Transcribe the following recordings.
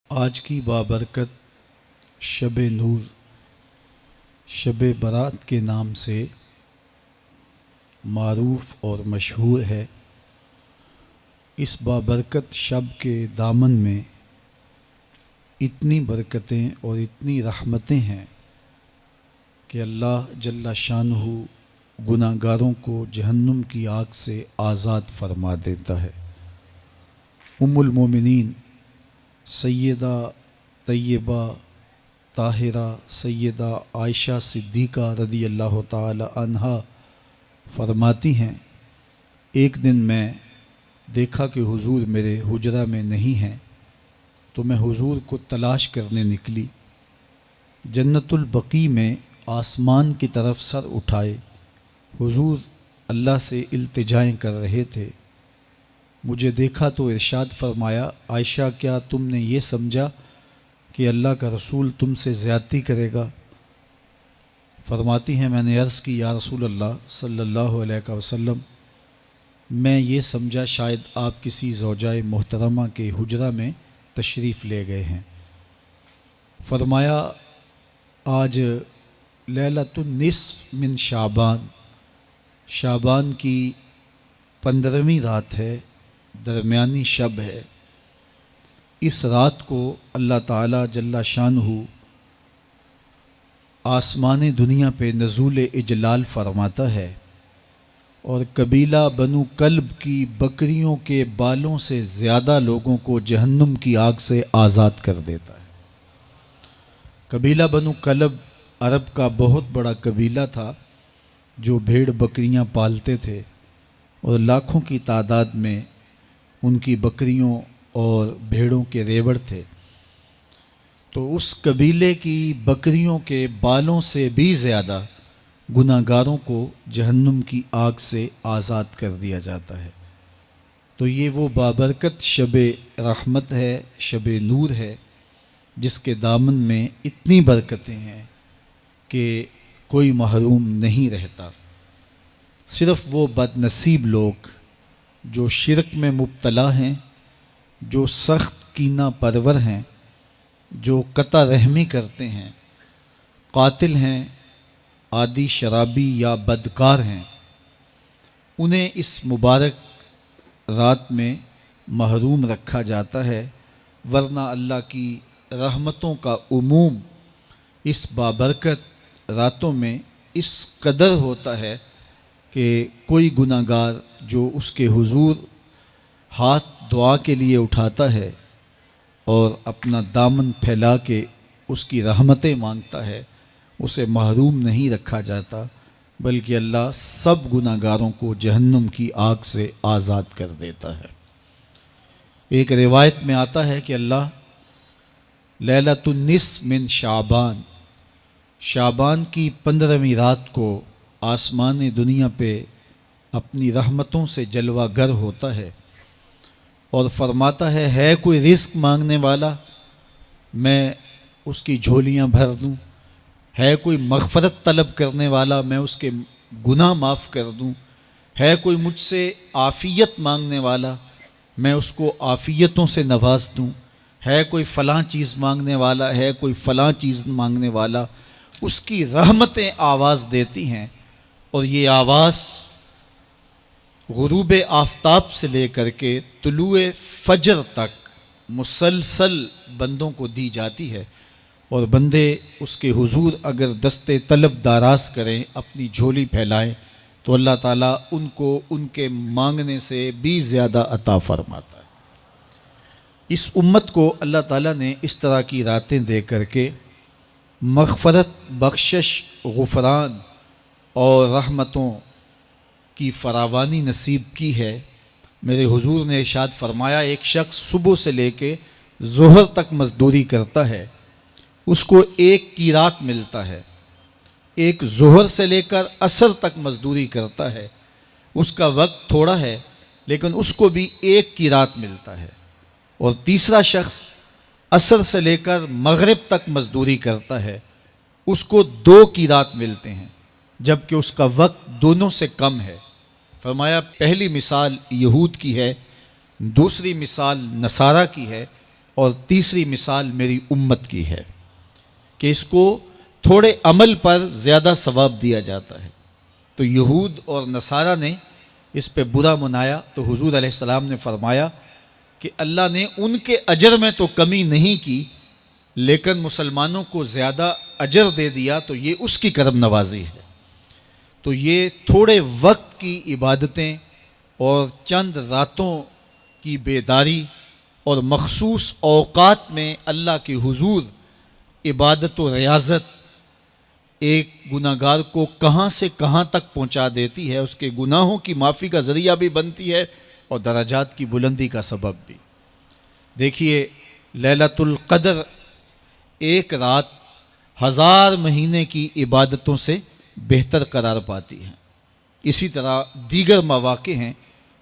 آج کی بابرکت شب نور شب برات کے نام سے معروف اور مشہور ہے۔ اس بابرکت شب کے دامن میں اتنی برکتیں اور اتنی رحمتیں ہیں کہ اللہ جل شانہ گناہ گاروں کو جہنم کی آگ سے آزاد فرما دیتا ہے۔ ام المومنین سیدہ طیبہ طاہرہ سیدہ عائشہ صدیقہ رضی اللہ تعالی عنہا فرماتی ہیں، ایک دن میں دیکھا کہ حضور میرے حجرہ میں نہیں ہیں، تو میں حضور کو تلاش کرنے نکلی۔ جنت البقیع میں آسمان کی طرف سر اٹھائے حضور اللہ سے التجائیں کر رہے تھے۔ مجھے دیکھا تو ارشاد فرمایا، عائشہ کیا تم نے یہ سمجھا کہ اللہ کا رسول تم سے زیادتی کرے گا؟ فرماتی ہیں میں نے عرض کی یا رسول اللہ صلی اللہ علیہ وسلم، میں یہ سمجھا شاید آپ کسی زوجائے محترمہ کے حجرہ میں تشریف لے گئے ہیں۔ فرمایا آج لیلۃ النصف من شعبان، شعبان کی 15ویں رات ہے، درمیانی شب ہے۔ اس رات کو اللہ تعالیٰ جل شانہ آسمان دنیا پہ نزول اجلال فرماتا ہے اور قبیلہ بنو کلب کی بکریوں کے بالوں سے زیادہ لوگوں کو جہنم کی آگ سے آزاد کر دیتا ہے۔ قبیلہ بنو کلب عرب کا بہت بڑا قبیلہ تھا جو بھیڑ بکریاں پالتے تھے اور لاکھوں کی تعداد میں ان کی بکریوں اور بھیڑوں کے ریوڑ تھے۔ تو اس قبیلے کی بکریوں کے بالوں سے بھی زیادہ گناہ گاروں کو جہنم کی آگ سے آزاد کر دیا جاتا ہے۔ تو یہ وہ بابرکت شب رحمت ہے، شب نور ہے، جس کے دامن میں اتنی برکتیں ہیں کہ کوئی محروم نہیں رہتا۔ صرف وہ بد نصیب لوگ جو شرک میں مبتلا ہیں، جو سخت کینہ پرور ہیں، جو قطع رحمی کرتے ہیں، قاتل ہیں، عادی شرابی یا بدکار ہیں، انہیں اس مبارک رات میں محروم رکھا جاتا ہے، ورنہ اللہ کی رحمتوں کا عموم اس بابرکت راتوں میں اس قدر ہوتا ہے کہ کوئی گناہ گار جو اس کے حضور ہاتھ دعا کے لیے اٹھاتا ہے اور اپنا دامن پھیلا کے اس کی رحمتیں مانگتا ہے، اسے محروم نہیں رکھا جاتا، بلکہ اللہ سب گناہ گاروں کو جہنم کی آگ سے آزاد کر دیتا ہے۔ ایک روایت میں آتا ہے کہ اللہ لیلۃ النصف من شعبان، شعبان کی 15ویں رات کو آسمان دنیا پہ اپنی رحمتوں سے جلوہ گر ہوتا ہے اور فرماتا ہے کوئی رزق مانگنے والا، میں اس کی جھولیاں بھر دوں، ہے کوئی مغفرت طلب کرنے والا، میں اس کے گناہ معاف کر دوں، ہے کوئی مجھ سے عافیت مانگنے والا، میں اس کو عافیتوں سے نواز دوں، ہے کوئی فلاں چیز مانگنے والا، ہے کوئی فلاں چیز مانگنے والا، اس کی رحمتیں آواز دیتی ہیں اور یہ آواز غروب آفتاب سے لے کر کے طلوع فجر تک مسلسل بندوں کو دی جاتی ہے، اور بندے اس کے حضور اگر دست طلب دراز کریں، اپنی جھولی پھیلائیں، تو اللہ تعالیٰ ان کو ان کے مانگنے سے بھی زیادہ عطا فرماتا ہے۔ اس امت کو اللہ تعالیٰ نے اس طرح کی راتیں دے کر کے مغفرت، بخشش، غفران اور رحمتوں کی فراوانی نصیب کی ہے۔ میرے حضور نے ارشاد فرمایا ایک شخص صبح سے لے کے ظہر تک مزدوری کرتا ہے، اس کو ایک قیراط ملتا ہے۔ ایک ظہر سے لے کر عصر تک مزدوری کرتا ہے، اس کا وقت تھوڑا ہے لیکن اس کو بھی ایک قیراط ملتا ہے۔ اور تیسرا شخص عصر سے لے کر مغرب تک مزدوری کرتا ہے، اس کو 2 قیراط ملتے ہیں، جبکہ اس کا وقت دونوں سے کم ہے۔ فرمایا پہلی مثال یہود کی ہے، دوسری مثال نصارہ کی ہے، اور تیسری مثال میری امت کی ہے کہ اس کو تھوڑے عمل پر زیادہ ثواب دیا جاتا ہے۔ تو یہود اور نصارہ نے اس پہ برا منایا تو حضور علیہ السلام نے فرمایا کہ اللہ نے ان کے اجر میں تو کمی نہیں کی، لیکن مسلمانوں کو زیادہ اجر دے دیا، تو یہ اس کی کرم نوازی ہے۔ تو یہ تھوڑے وقت کی عبادتیں اور چند راتوں کی بیداری اور مخصوص اوقات میں اللہ کے حضور عبادت و ریاضت ایک گناہ گار کو کہاں سے کہاں تک پہنچا دیتی ہے، اس کے گناہوں کی معافی کا ذریعہ بھی بنتی ہے اور درجات کی بلندی کا سبب بھی۔ دیکھیے لیلۃ القدر ایک رات 1000 مہینے کی عبادتوں سے بہتر قرار پاتی ہے۔ اسی طرح دیگر مواقع ہیں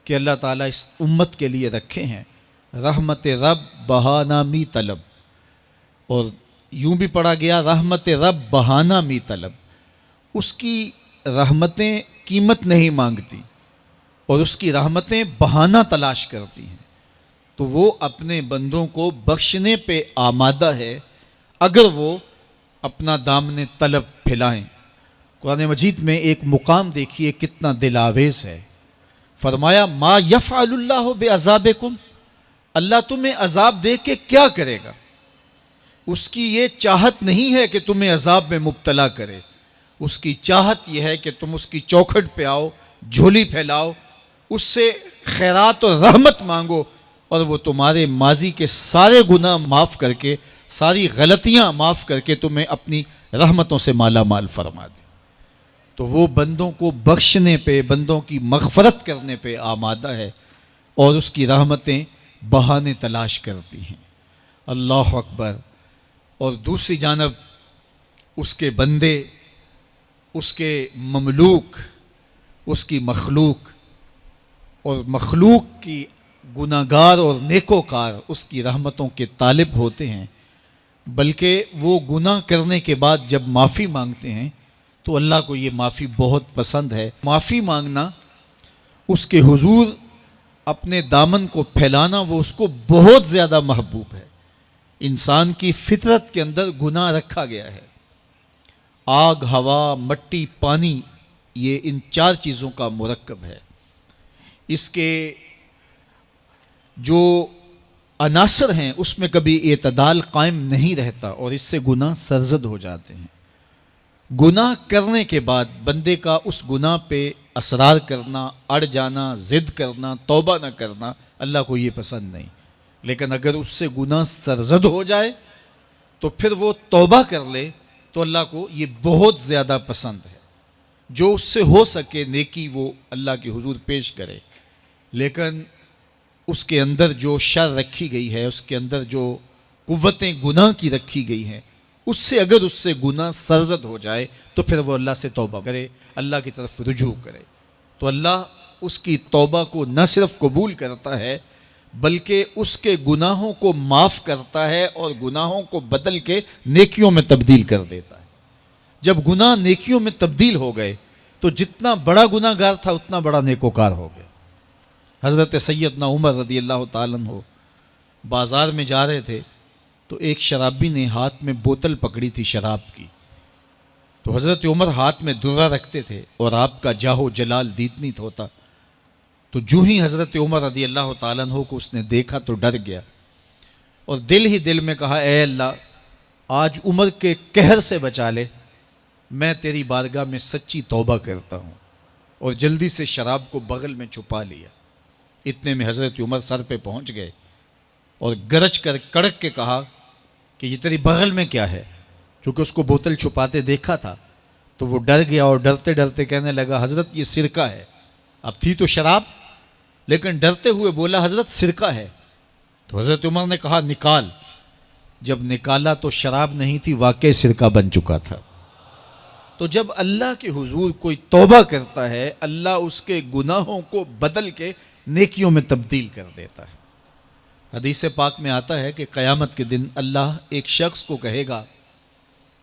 کہ اللہ تعالیٰ اس امت کے لیے رکھے ہیں، رحمت رب بہانہ می طلب، اور یوں بھی پڑھا گیا رحمت رب بہانہ می طلب۔ اس کی رحمتیں قیمت نہیں مانگتی اور اس کی رحمتیں بہانہ تلاش کرتی ہیں، تو وہ اپنے بندوں کو بخشنے پہ آمادہ ہے اگر وہ اپنا دامن طلب پھیلائیں۔ قرآن مجید میں ایک مقام دیکھیے کتنا دل آویز ہے، فرمایا ما یفعل اللہ بعذابکم، اللہ تمہیں عذاب دے کے کیا کرے گا؟ اس کی یہ چاہت نہیں ہے کہ تمہیں عذاب میں مبتلا کرے، اس کی چاہت یہ ہے کہ تم اس کی چوکھٹ پہ آؤ، جھولی پھیلاؤ، اس سے خیرات اور رحمت مانگو، اور وہ تمہارے ماضی کے سارے گناہ معاف کر کے، ساری غلطیاں معاف کر کے تمہیں اپنی رحمتوں سے مالا مال فرما دے۔ تو وہ بندوں کو بخشنے پہ، بندوں کی مغفرت کرنے پہ آمادہ ہے اور اس کی رحمتیں بہانے تلاش کرتی ہیں۔ اللہ اکبر۔ اور دوسری جانب اس کے بندے، اس کے مملوک، اس کی مخلوق، اور مخلوق کی گناہ گار اور نیکوکار اس کی رحمتوں کے طالب ہوتے ہیں، بلکہ وہ گناہ کرنے کے بعد جب معافی مانگتے ہیں تو اللہ کو یہ معافی بہت پسند ہے۔ معافی مانگنا، اس کے حضور اپنے دامن کو پھیلانا، وہ اس کو بہت زیادہ محبوب ہے۔ انسان کی فطرت کے اندر گناہ رکھا گیا ہے۔ آگ، ہوا، مٹی، پانی، یہ ان 4 چیزوں کا مرکب ہے۔ اس کے جو عناصر ہیں اس میں کبھی اعتدال قائم نہیں رہتا اور اس سے گناہ سرزد ہو جاتے ہیں۔ گناہ کرنے کے بعد بندے کا اس گناہ پہ اصرار کرنا، اڑ جانا، ضد کرنا، توبہ نہ کرنا، اللہ کو یہ پسند نہیں۔ لیکن اگر اس سے گناہ سرزد ہو جائے تو پھر وہ توبہ کر لے تو اللہ کو یہ بہت زیادہ پسند ہے۔ جو اس سے ہو سکے نیکی وہ اللہ کے حضور پیش کرے، لیکن اس کے اندر جو شر رکھی گئی ہے، اس کے اندر جو قوتیں گناہ کی رکھی گئی ہیں، اس سے اگر اس سے گناہ سرزد ہو جائے تو پھر وہ اللہ سے توبہ کرے، اللہ کی طرف رجوع کرے، تو اللہ اس کی توبہ کو نہ صرف قبول کرتا ہے بلکہ اس کے گناہوں کو معاف کرتا ہے اور گناہوں کو بدل کے نیکیوں میں تبدیل کر دیتا ہے۔ جب گناہ نیکیوں میں تبدیل ہو گئے تو جتنا بڑا گناہ گار تھا اتنا بڑا نیکوکار ہو گیا۔ حضرت سیدنا عمر رضی اللہ تعالیٰ عنہ بازار میں جا رہے تھے تو ایک شرابی نے ہاتھ میں بوتل پکڑی تھی شراب کی، تو حضرت عمر ہاتھ میں درہ رکھتے تھے اور آپ کا جاہ و جلال دیدنیت ہوتا، تو جو ہی حضرت عمر رضی اللہ تعالیٰ عنہ کو اس نے دیکھا تو ڈر گیا اور دل ہی دل میں کہا اے اللہ آج عمر کے قہر سے بچا لے، میں تیری بارگاہ میں سچی توبہ کرتا ہوں، اور جلدی سے شراب کو بغل میں چھپا لیا۔ اتنے میں حضرت عمر سر پہ پہنچ گئے اور گرج کر کڑک کے کہا کہ یہ تیری بغل میں کیا ہے؟ چونکہ اس کو بوتل چھپاتے دیکھا تھا تو وہ ڈر گیا اور ڈرتے ڈرتے کہنے لگا حضرت یہ سرکہ ہے۔ اب تھی تو شراب لیکن ڈرتے ہوئے بولا حضرت سرکہ ہے، تو حضرت عمر نے کہا نکال۔ جب نکالا تو شراب نہیں تھی، واقعی سرکہ بن چکا تھا۔ تو جب اللہ کے حضور کوئی توبہ کرتا ہے اللہ اس کے گناہوں کو بدل کے نیکیوں میں تبدیل کر دیتا ہے۔ حدیث پاک میں آتا ہے کہ قیامت کے دن اللہ ایک شخص کو کہے گا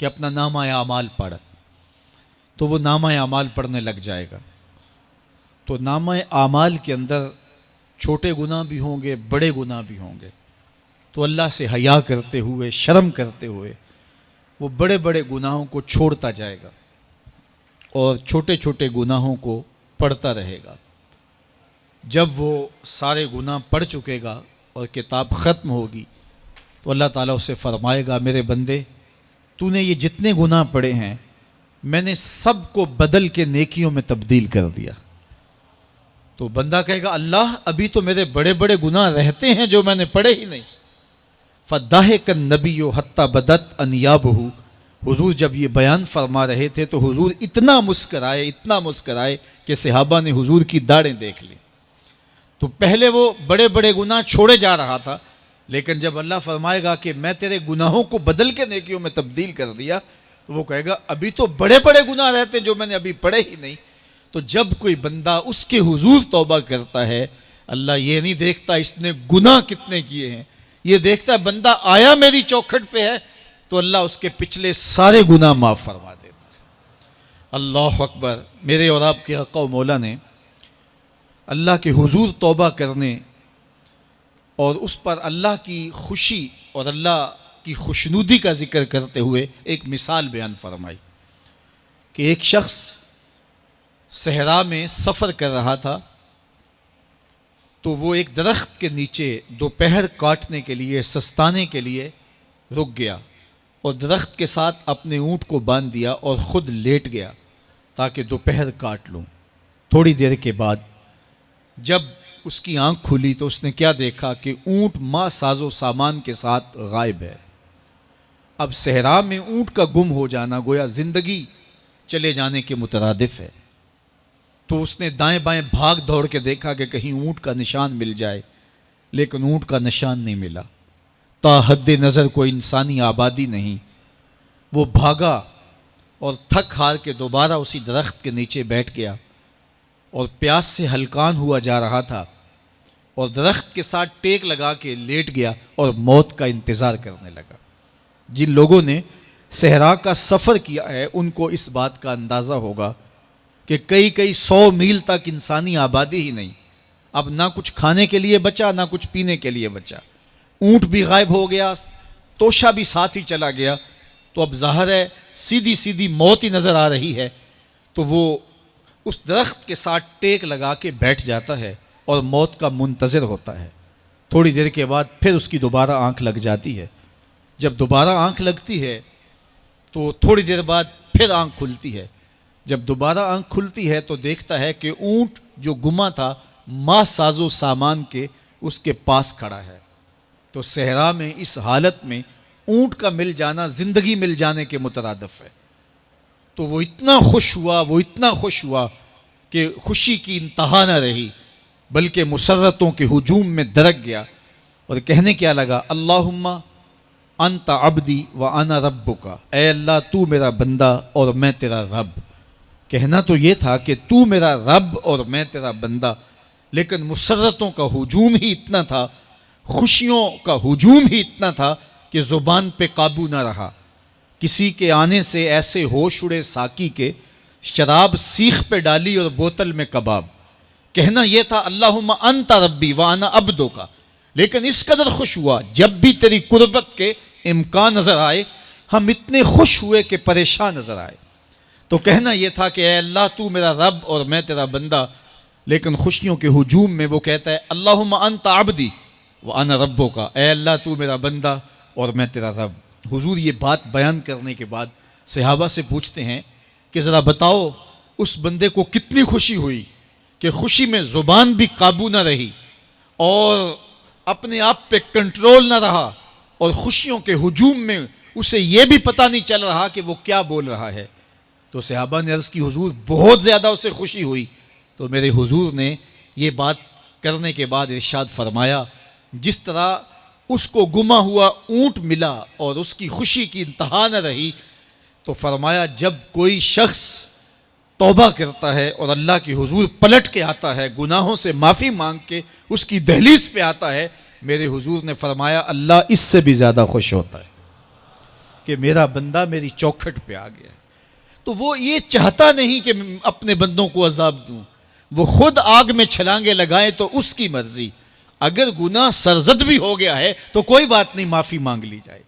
کہ اپنا نامہ اعمال پڑھ، تو وہ نامہ اعمال پڑھنے لگ جائے گا، تو نامہ اعمال کے اندر چھوٹے گناہ بھی ہوں گے، بڑے گناہ بھی ہوں گے، تو اللہ سے حیا کرتے ہوئے، شرم کرتے ہوئے وہ بڑے بڑے گناہوں کو چھوڑتا جائے گا اور چھوٹے چھوٹے گناہوں کو پڑھتا رہے گا۔ جب وہ سارے گناہ پڑھ چکے گا اور کتاب ختم ہوگی تو اللہ تعالیٰ اسے فرمائے گا، میرے بندے تو نے یہ جتنے گناہ پڑھے ہیں میں نے سب کو بدل کے نیکیوں میں تبدیل کر دیا۔ تو بندہ کہے گا، اللہ ابھی تو میرے بڑے بڑے گناہ رہتے ہیں جو میں نے پڑھے ہی نہیں۔ فَضَحِكَ النَّبِيُّ حَتَّى بَدَتْ أَنْيَابُهُ، حضور جب یہ بیان فرما رہے تھے تو حضور اتنا مسکرائے کہ صحابہ نے حضور کی داڑھیں دیکھ لی۔ تو پہلے وہ بڑے بڑے گناہ چھوڑے جا رہا تھا، لیکن جب اللہ فرمائے گا کہ میں تیرے گناہوں کو بدل کے نیکیوں میں تبدیل کر دیا، تو وہ کہے گا ابھی تو بڑے بڑے گناہ رہتے جو میں نے ابھی پڑھے ہی نہیں۔ تو جب کوئی بندہ اس کے حضور توبہ کرتا ہے، اللہ یہ نہیں دیکھتا اس نے گناہ کتنے کیے ہیں، یہ دیکھتا ہے بندہ آیا میری چوکھٹ پہ ہے تو اللہ اس کے پچھلے سارے گناہ معاف فرما دیتا ہے۔ اللہ اکبر۔ میرے اور آپ کے آقا و مولا نے اللہ کے حضور توبہ کرنے اور اس پر اللہ کی خوشی اور اللہ کی خوشنودی کا ذکر کرتے ہوئے ایک مثال بیان فرمائی کہ ایک شخص صحرا میں سفر کر رہا تھا، تو وہ ایک درخت کے نیچے دوپہر کاٹنے کے لیے، سستانے کے لیے رک گیا اور درخت کے ساتھ اپنے اونٹ کو باندھ دیا اور خود لیٹ گیا تاکہ دوپہر کاٹ لوں۔ تھوڑی دیر کے بعد جب اس کی آنکھ کھلی تو اس نے کیا دیکھا کہ اونٹ ماں ساز و سامان کے ساتھ غائب ہے۔ اب صحرا میں اونٹ کا گم ہو جانا گویا زندگی چلے جانے کے مترادف ہے۔ تو اس نے دائیں بائیں بھاگ دوڑ کے دیکھا کہ کہیں اونٹ کا نشان مل جائے، لیکن اونٹ کا نشان نہیں ملا۔ تا حد نظر کوئی انسانی آبادی نہیں۔ وہ بھاگا اور تھک ہار کے دوبارہ اسی درخت کے نیچے بیٹھ گیا اور پیاس سے ہلکان ہوا جا رہا تھا اور درخت کے ساتھ ٹیک لگا کے لیٹ گیا اور موت کا انتظار کرنے لگا۔ جن لوگوں نے صحرا کا سفر کیا ہے ان کو اس بات کا اندازہ ہوگا کہ کئی 100 میل تک انسانی آبادی ہی نہیں، اب نہ کچھ کھانے کے لیے بچا نہ کچھ پینے کے لیے بچا، اونٹ بھی غائب ہو گیا، توشہ بھی ساتھ ہی چلا گیا، تو اب ظاہر ہے سیدھی موت ہی نظر آ رہی ہے۔ تو وہ اس درخت کے ساتھ ٹیک لگا کے بیٹھ جاتا ہے اور موت کا منتظر ہوتا ہے۔ تھوڑی دیر کے بعد پھر اس کی دوبارہ آنکھ لگ جاتی ہے۔ جب دوبارہ آنکھ لگتی ہے تو تھوڑی دیر بعد پھر آنکھ کھلتی ہے۔ جب دوبارہ آنکھ کھلتی ہے تو دیکھتا ہے کہ اونٹ جو گما تھا ماں ساز و سامان کے اس کے پاس کھڑا ہے۔ تو صحرا میں اس حالت میں اونٹ کا مل جانا زندگی مل جانے کے مترادف ہے۔ تو وہ اتنا خوش ہوا کہ خوشی کی انتہا نہ رہی، بلکہ مسرتوں کے ہجوم میں درک گیا اور کہنے کیا لگا، اللہم انت عبدی وانا ربک، اے اللہ تو میرا بندہ اور میں تیرا رب۔ کہنا تو یہ تھا کہ تو میرا رب اور میں تیرا بندہ، لیکن مسرتوں کا ہجوم ہی اتنا تھا، خوشیوں کا ہجوم ہی اتنا تھا کہ زبان پہ قابو نہ رہا۔ کسی کے آنے سے ایسے ہوش اڑے ساقی کے، شراب سیخ پہ ڈالی اور بوتل میں کباب۔ کہنا یہ تھا اللہم انت ربی وانا عبدک، لیکن اس قدر خوش ہوا جب بھی تیری قربت کے امکان نظر آئے ہم اتنے خوش ہوئے کہ پریشان نظر آئے۔ تو کہنا یہ تھا کہ اے اللہ تو میرا رب اور میں تیرا بندہ، لیکن خوشیوں کے ہجوم میں وہ کہتا ہے اللہم انت عبدی وانا ربک، اے اللہ تو میرا بندہ اور میں تیرا رب۔ حضور یہ بات بیان کرنے کے بعد صحابہ سے پوچھتے ہیں کہ ذرا بتاؤ اس بندے کو کتنی خوشی ہوئی کہ خوشی میں زبان بھی قابو نہ رہی اور اپنے آپ پہ کنٹرول نہ رہا، اور خوشیوں کے ہجوم میں اسے یہ بھی پتہ نہیں چل رہا کہ وہ کیا بول رہا ہے۔ تو صحابہ نے عرض کی حضور بہت زیادہ اسے خوشی ہوئی۔ تو میرے حضور نے یہ بات کرنے کے بعد ارشاد فرمایا، جس طرح اس کو گما ہوا اونٹ ملا اور اس کی خوشی کی انتہا نہ رہی، تو فرمایا جب کوئی شخص توبہ کرتا ہے اور اللہ کے حضور پلٹ کے آتا ہے، گناہوں سے معافی مانگ کے اس کی دہلیز پہ آتا ہے، میرے حضور نے فرمایا اللہ اس سے بھی زیادہ خوش ہوتا ہے کہ میرا بندہ میری چوکھٹ پہ آ گیا۔ تو وہ یہ چاہتا نہیں کہ اپنے بندوں کو عذاب دوں، وہ خود آگ میں چھلانگے لگائے تو اس کی مرضی، اگر گناہ سرزد بھی ہو گیا ہے تو کوئی بات نہیں، معافی مانگ لی جائے.